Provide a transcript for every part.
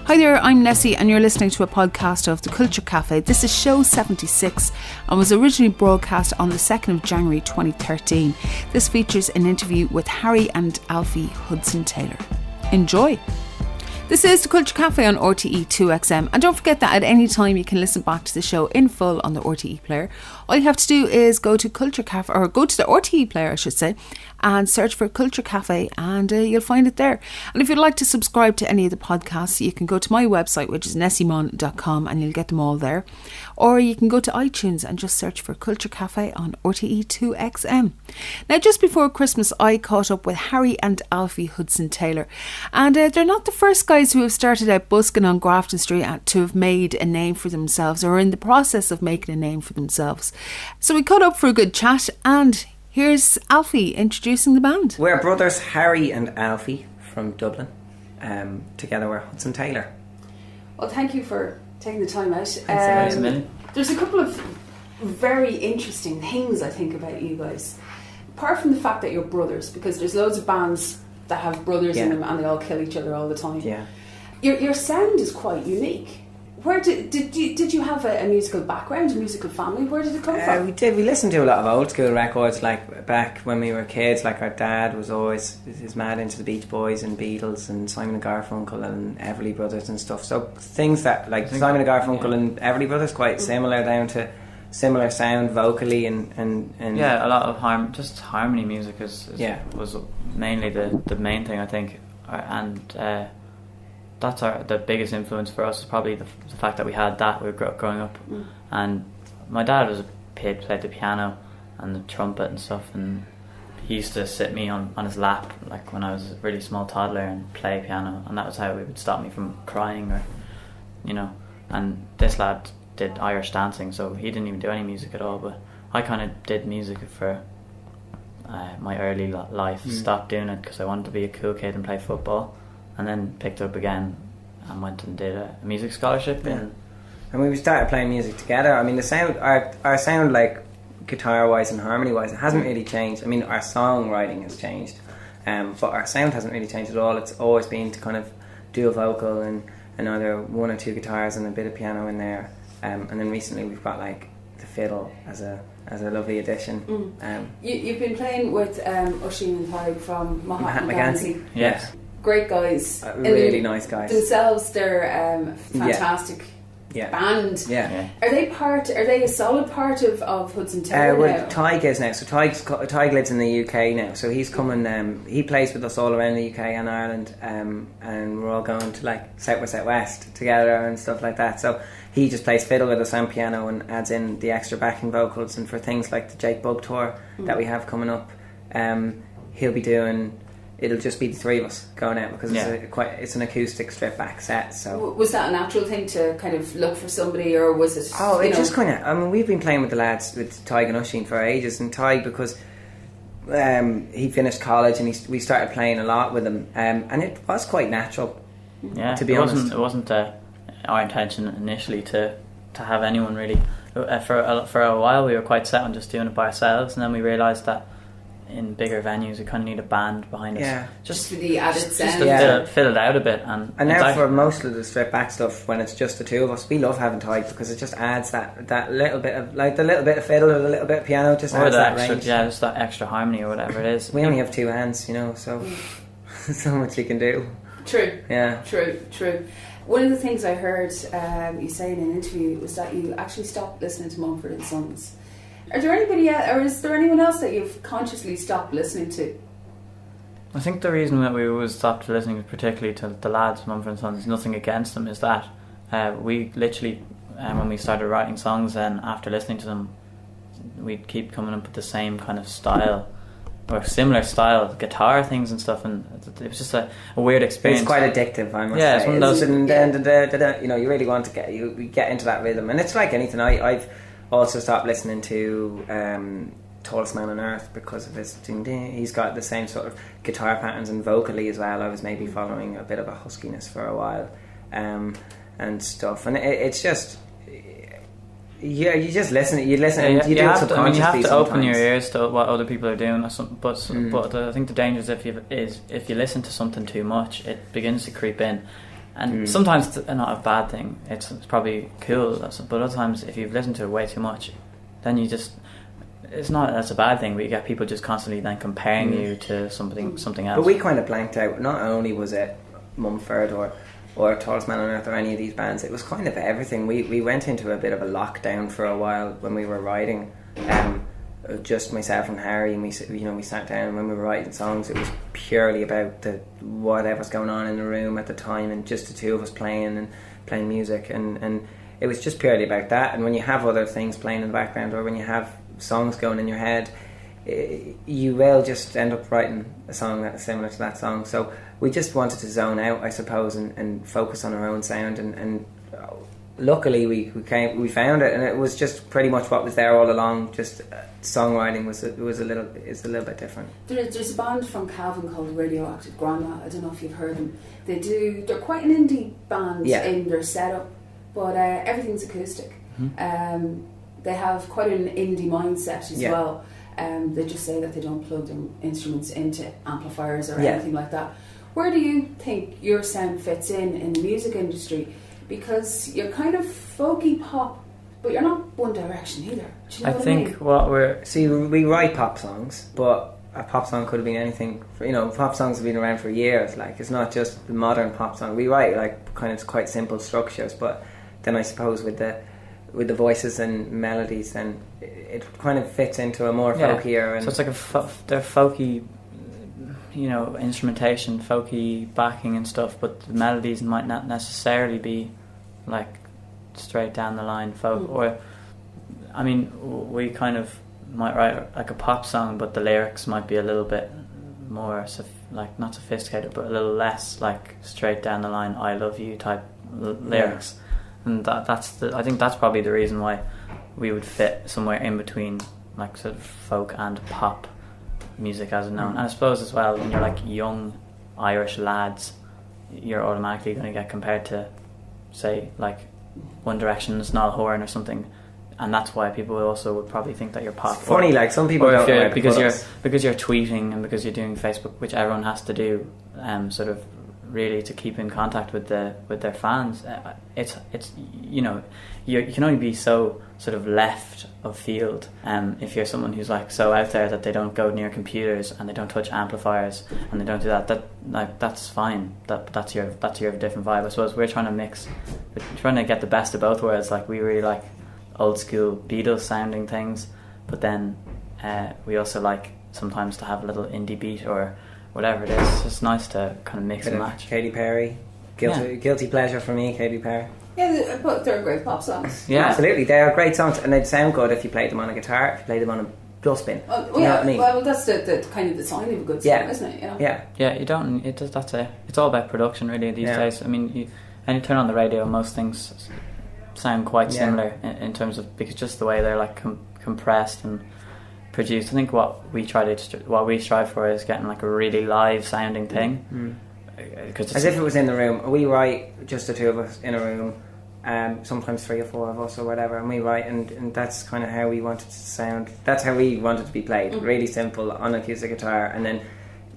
Hi there, I'm Nessie and you're listening to a podcast of The Culture Cafe. This is show 76 and was originally broadcast on the 2nd of January 2013. This features an interview with Harry and Alfie Hudson Taylor. Enjoy! This is The Culture Cafe on RTE 2XM, and don't forget that at any time you can listen back to the show in full on the RTE player. All you have to do is go to Culture Cafe, or go to the RTE player I should say, and search for Culture Cafe and you'll find it there. And if you'd like to subscribe to any of the podcasts, you can go to my website, which is nessymon.com, and you'll get them all there. Or you can go to iTunes and just search for Culture Cafe on RTE 2XM. Now, just before Christmas, I caught up with Harry and Alfie Hudson Taylor, and they're not the first guys who have started out busking on Grafton Street to have made a name for themselves, or are in the process of making a name for themselves. So we caught up for a good chat, and here's Alfie introducing the band. We're brothers Harry and Alfie from Dublin. Together we're Hudson Taylor. Well, thank you for taking the time out. Thanks a million. There's a couple of very interesting things I think about you guys. Apart from the fact that you're brothers, because there's loads of bands that have brothers in them and they all kill each other all the time. Yeah. Your sound is quite unique. Where did you have a musical background, a musical family? Where did it come from? We did. We listened to a lot of old school records, like back when we were kids. Like our dad is mad into the Beach Boys and Beatles and Simon and Garfunkel and Everly Brothers and stuff. So things that like Simon and Garfunkel and Everly Brothers quite similar, down to similar sound vocally and yeah, a lot of harmony music was mainly the main thing I think, and that's the biggest influence for us is probably the fact that we had that. We were growing up, and my dad played the piano and the trumpet and stuff, and he used to sit me on his lap like when I was a really small toddler and play piano, and that was how it would stop me from crying, or and this lad did Irish dancing, so he didn't even do any music at all, but I kind of did music for my early life. Stopped doing it because I wanted to be a cool kid and play football, and then picked it up again and went and did a music scholarship. And we started playing music together. I mean, the sound, our sound, like guitar wise and harmony wise, it hasn't really changed. I mean, our songwriting has changed, but our sound hasn't really changed at all. It's always been to kind of do a vocal and either one or two guitars and a bit of piano in there. And then recently we've got like the fiddle as a lovely addition. You've been playing with Oisin and Tadhg from Mahatma Gandhi. Yes. Great guys. Really nice guys. Themselves, they're fantastic band. Yeah. Are they a solid part of Hudson Taylor now? Tadhg is now. So Tadhg lives in the UK now. So he's coming. He plays with us all around the UK and Ireland, and we're all going to like South by Southwest together and stuff like that. So he just plays fiddle with us and piano and adds in the extra backing vocals. And for things like the Jake Bug tour that we have coming up, he'll be doing. It'll just be the three of us going out because it's an acoustic stripped back set. So was that a natural thing to kind of look for somebody, or was it? Oh, it just kind of. I mean, we've been playing with the lads with Tadhg and Oisin for ages, and Tadhg because he finished college and we started playing a lot with him, and it was quite natural. Yeah, to be honest, it wasn't our intention initially to have anyone really. For a while, we were quite set on just doing it by ourselves, and then we realised that in bigger venues we kind of need a band behind us, just for the added sound, to fill it out a bit. And now for most of the stripped back stuff, when it's just the two of us, we love having Tadhg because it just adds that little bit of, like the little bit of fiddle or the little bit of piano, just adds that extra, range. just that extra harmony or whatever it is. We only have two hands, so so much you can do. True. Yeah. True. One of the things I heard you say in an interview was that you actually stopped listening to Mumford & Sons. Are there anybody else, or is there anyone else that you've consciously stopped listening to? I think the reason that we always stopped listening, particularly to the lads, Mumford & Sons, nothing against them, is that we literally, when we started writing songs, then after listening to them, we'd keep coming up with the same kind of style, or similar style, guitar things and stuff, and it was just a weird experience. It's quite addictive, I must say. It's one of those... you really want to get into that rhythm, and it's like anything. I've also stopped listening to Tallest Man on Earth because of his he's got the same sort of guitar patterns, and vocally as well I was maybe following a bit of a huskiness for a while, and stuff, and it's just you just listen and you do it subconsciously. You have to open sometimes. your ears to what other people are doing, but I think the danger is if you listen to something too much, it begins to creep in, And sometimes it's not a bad thing. It's probably cool. But other times, if you've listened to it way too much, then you just... It's not that's a bad thing, but you get people just constantly then comparing you to something else. But we kind of blanked out. Not only was it Mumford or Tallest Man on Earth or any of these bands, it was kind of everything. We went into a bit of a lockdown for a while when we were writing. Just myself and Harry, and we sat down when we were writing songs. It was purely about whatever's going on in the room at the time, and just the two of us playing music, and it was just purely about that. And when you have other things playing in the background, or when you have songs going in your head, you will just end up writing a song that's similar to that song. So we just wanted to zone out, I suppose, and focus on our own sound, and luckily we found it, and it was just pretty much what was there all along. Just songwriting is a little bit different. There's a band from Cavan called Radioactive Grandma. I don't know if you've heard them. They're quite an indie band in their setup, but everything's acoustic. They have quite an indie mindset as well. They just say that they don't plug their instruments into amplifiers or anything like that. Where do you think your sound fits in the music industry? Because you're kind of folky pop, but you're not One Direction either. Do you know what I mean? What we're... See, we write pop songs, but a pop song could have been anything. Pop songs have been around for years. Like, it's not just the modern pop song. We write like kind of quite simple structures, but then I suppose with the voices and melodies, then it kind of fits into a more folkier. And so it's like they're folky, instrumentation, folky backing and stuff, but the melodies might not necessarily be like straight down the line folk. Or, I mean, we kind of might write like a pop song, but the lyrics might be a little bit more not sophisticated, but a little less like straight down the line I love you type lyrics. And I think that's probably the reason why we would fit somewhere in between, like sort of folk and pop music as known. And I suppose as well, when you're like young Irish lads, you're automatically going to get compared to, say, like One Direction's Niall Horan or something, and that's why people also would probably think that you're pop. It's funny, like some people don't know because you're tweeting and because you're doing Facebook, which everyone has to do, sort of really to keep in contact with their fans. It's you can only be so sort of left of field if you're someone who's like so out there that they don't go near computers and they don't touch amplifiers and they don't do that's fine. That's your different vibe. I suppose we're trying to get the best of both worlds. Like, we really like old school Beatles sounding things, but then we also like sometimes to have a little indie beat or whatever it is. It's nice to kind of mix and match. Katy Perry, guilty pleasure for me. Katy Perry. Yeah, but they're great pop songs. Yeah, absolutely, they are great songs, and they'd sound good if you played them on a guitar, if you played them on a dustbin. You know what I mean? Well, that's the kind of the sign of a good song, isn't it? Yeah. You don't. It's all about production, really, these days. I mean, you turn on the radio, most things sound quite similar in terms of, because just the way they're like compressed and produced. I think what we strive for is getting like a really live sounding thing. As if it was in the room. We write just the two of us in a room, sometimes 3 or 4 of us or whatever, and we write, and that's kind of how we wanted to sound. That's how we wanted to be played. Really simple on acoustic guitar, and then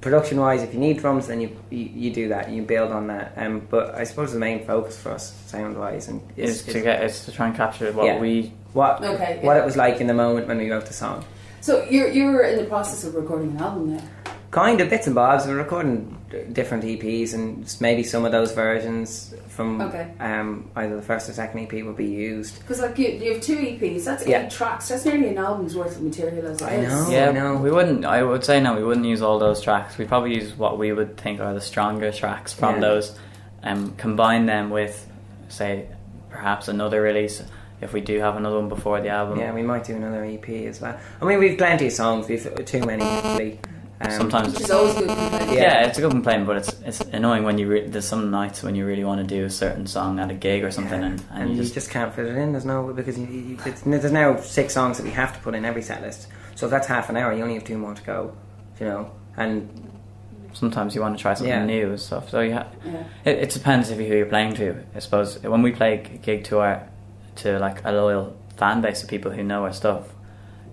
production wise, if you need drums, then you do that, you build on that. But I suppose the main focus for us sound wise is to try and capture what it was like in the moment when we wrote the song. So you're in the process of recording an album now? Kind of bits and bobs. We're recording different EPs, and maybe some of those versions from either the first or second EP will be used. Because like you have 2 EPs, that's 8 tracks. That's nearly an album's worth of material as it is. I know. We wouldn't. I would say no. We wouldn't use all those tracks. We'd probably use what we would think are the stronger tracks from those, combine them with, say, perhaps another release. If we do have another one before the album. Yeah, we might do another EP as well. I mean, we've plenty of songs. We've too many actually. Sometimes which is always a good complaint. Yeah, it's a good complaint, but it's annoying when there's some nights when you really want to do a certain song at a gig or something, and you just can't fit it in. There's no, because there's now 6 songs that we have to put in every set list. So if that's half an hour, you only have 2 more to go. And sometimes you want to try something new and stuff. So it depends who you're playing to. I suppose when we play a gig to like a loyal fan base of people who know our stuff,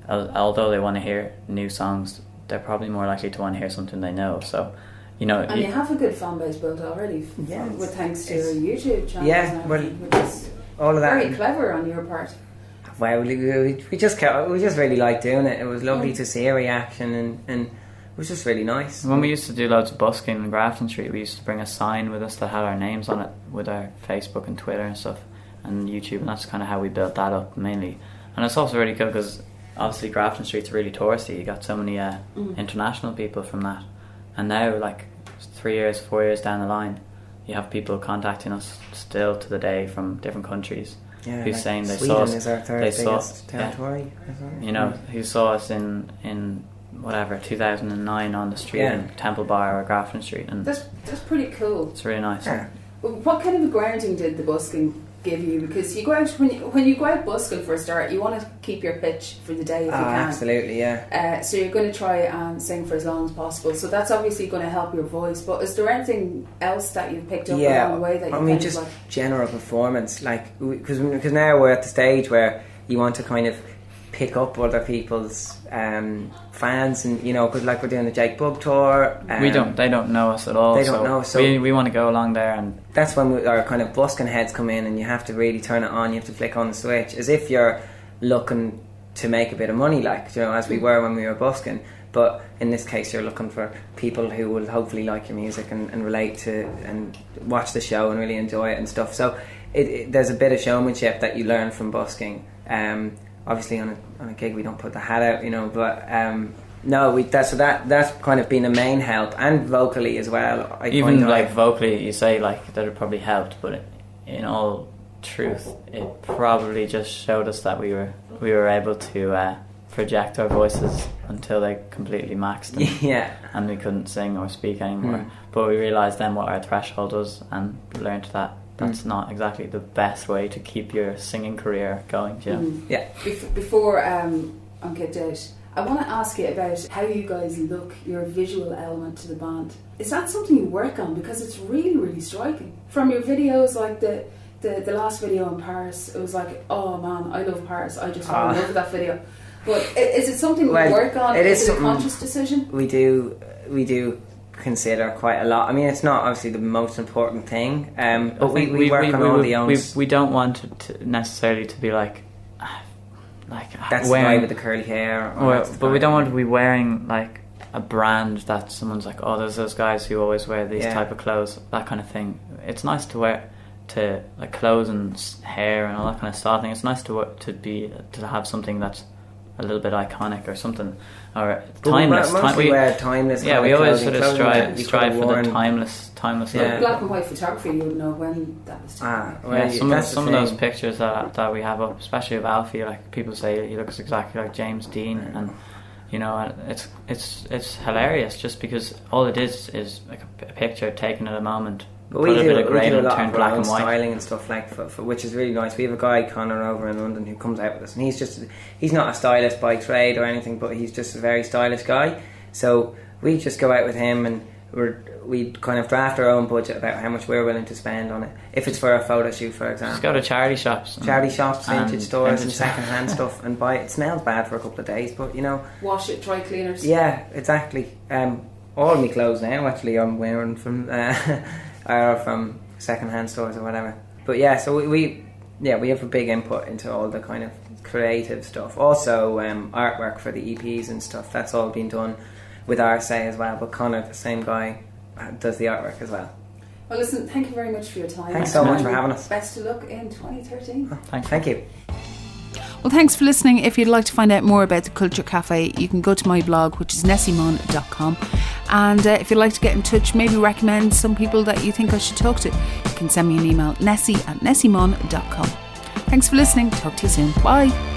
although they want to hear new songs, they're probably more likely to want to hear something they know. So And you have a good fan base built already, with thanks to your YouTube channel. Which is all of that. Very clever on your part. Well, we just really liked doing it. It was lovely to see a reaction, and it was just really nice. When we used to do loads of busking in Grafton Street, we used to bring a sign with us that had our names on it, with our Facebook and Twitter and stuff, and YouTube, and that's kind of how we built that up mainly. And it's also really cool because obviously Grafton Street's really touristy. You got so many international people from that, and now, like 4 years down the line, you have people contacting us still to the day from different countries. Yeah, who's like saying they Sweden saw us. Is our third biggest territory. Who saw us in whatever 2009 on the street in Temple Bar or Grafton Street, and that's pretty cool. It's really nice. Yeah. What kind of a grounding did the busking give you? Because you go out when you go out busking for a start, you want to keep your pitch for the day if you can. Absolutely, yeah. So you're going to try and sing for as long as possible. So that's obviously going to help your voice. But is there anything else that you've picked up along the way that you just general performance, like because now we're at the stage where you want to kind of pick up other people's fans, and because like we're doing the Jake Bug tour, they don't know us at all. They don't know, so we want to go along there, and that's when our kind of busking heads come in, and you have to really turn it on. You have to flick on the switch as if you're looking to make a bit of money, like as we were when we were busking. But in this case, you're looking for people who will hopefully like your music and relate to and watch the show and really enjoy it and stuff. So there's a bit of showmanship that you learn from busking. Obviously, on a gig, we don't put the hat out, but that's kind of been a main help, and vocally as well. Vocally, you say like that it probably helped, but in all truth, it probably just showed us that we were able to project our voices until they completely maxed, and we couldn't sing or speak anymore. But we realised then what our threshold was, and learned that. That's not exactly the best way to keep your singing career going, Yeah. Before I'm kicked out, I want to ask you about how you guys look, your visual element to the band. Is that something you work on? Because it's really, really striking. From your videos, like the last video in Paris, it was like, oh man, I love Paris. I just fell in love with that video. But is it something we work on? Is it a conscious decision? We do consider quite a lot. I mean, it's not obviously the most important thing, but we work on all the owns. We don't want it to necessarily to be like that's the guy with the curly hair, but we don't want to be wearing like a brand that someone's like, oh, there's those guys who always wear these type of clothes, that kind of thing. It's nice to wear to like clothes and hair and all that kind of style thing. It's nice to have something that's a little bit iconic or something, or timeless. Timeless. Yeah, we always sort of strive for the timeless look. Black and white photography, you would know when that was taken. Some of those pictures that we have up, especially of Alfie, like people say he looks exactly like James Dean, and it's hilarious just because all it is like a picture taken at a moment. But we do a lot of our own styling and stuff, like for which is really nice. We have a guy, Connor, over in London who comes out with us, and he's not a stylist by trade or anything, but he's just a very stylish guy. So we just go out with him, and we kind of draft our own budget about how much we're willing to spend on it. If it's for a photo shoot, for example, just go to charity shops, vintage stores, and second-hand stuff, and buy it. It smells bad for a couple of days, but wash it, dry cleaners. Yeah, exactly. All my clothes now actually I'm wearing from are from second-hand stores or whatever. But yeah, so we have a big input into all the kind of creative stuff. Also artwork for the EPs and stuff, that's all been done with RSA as well, but Connor, the same guy, does the artwork as well. Well, listen, thank you very much for your time. Thanks so much for having us. Best of luck in 2013. Thank you. Well, thanks for listening. If you'd like to find out more about the Culture Cafe, you can go to my blog, which is nessymon.com. And if you'd like to get in touch, maybe recommend some people that you think I should talk to, you can send me an email, nessie@nessymon.com. Thanks for listening. Talk to you soon. Bye.